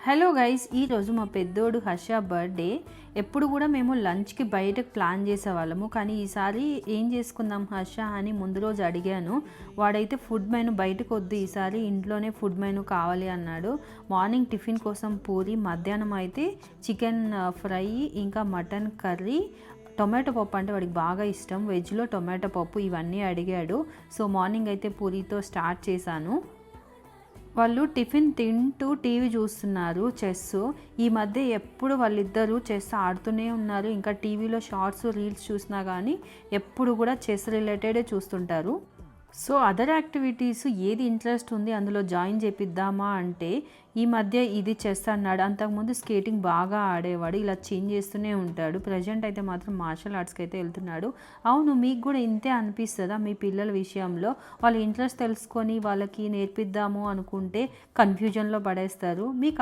Hello guys, ఈరోజు మా పెద్దోడు హర్ష బర్త్డే. ఎప్పుడు కూడా మేము లంచ్కి బయటకు ప్లాన్ చేసేవాళ్ళము, కానీ ఈసారి ఏం చేసుకుందాం హర్ష అని ముందు రోజు అడిగాను. వాడైతే ఫుడ్ మెనూ బయటకు వద్దు, ఈసారి ఇంట్లోనే ఫుడ్ మెనూ కావాలి అన్నాడు. మార్నింగ్ టిఫిన్ కోసం పూరి, మధ్యాహ్నం అయితే చికెన్ ఫ్రై, ఇంకా మటన్ కర్రీ, టొమాటో పప్పు అంటే వాడికి బాగా ఇష్టం, వెజ్లో టొమాటో పప్పు, ఇవన్నీ అడిగాడు. సో మార్నింగ్ అయితే పూరితో స్టార్ట్ చేశాను. వాళ్ళు టిఫిన్ తింటూ టీవీ చూస్తున్నారు, చెస్. ఈ మధ్య ఎప్పుడు వాళ్ళిద్దరూ చెస్ ఆడుతూనే ఉన్నారు. ఇంకా టీవీలో షార్ట్స్, రీల్స్ చూసినా కానీ ఎప్పుడు కూడా చెస్ రిలేటెడే చూస్తుంటారు. సో అదర్ యాక్టివిటీస్ ఏది ఇంట్రెస్ట్ ఉంది అందులో జాయిన్ చేపిద్దామా అంటే ఈ మధ్య ఇది చెస్ అన్నాడు. అంతకుముందు స్కేటింగ్ బాగా ఆడేవాడు. ఇలా చేంజ్ చేస్తూనే ఉంటాడు. ప్రజెంట్ అయితే మాత్రం మార్షల్ ఆర్ట్స్కి అయితే వెళ్తున్నాడు. అవును, మీకు కూడా ఇంతే అనిపిస్తుందా? మీ పిల్లల విషయంలో వాళ్ళ ఇంట్రెస్ట్ తెలుసుకొని వాళ్ళకి నేర్పిద్దాము అనుకుంటే కన్ఫ్యూజన్లో పడేస్తారు. మీకు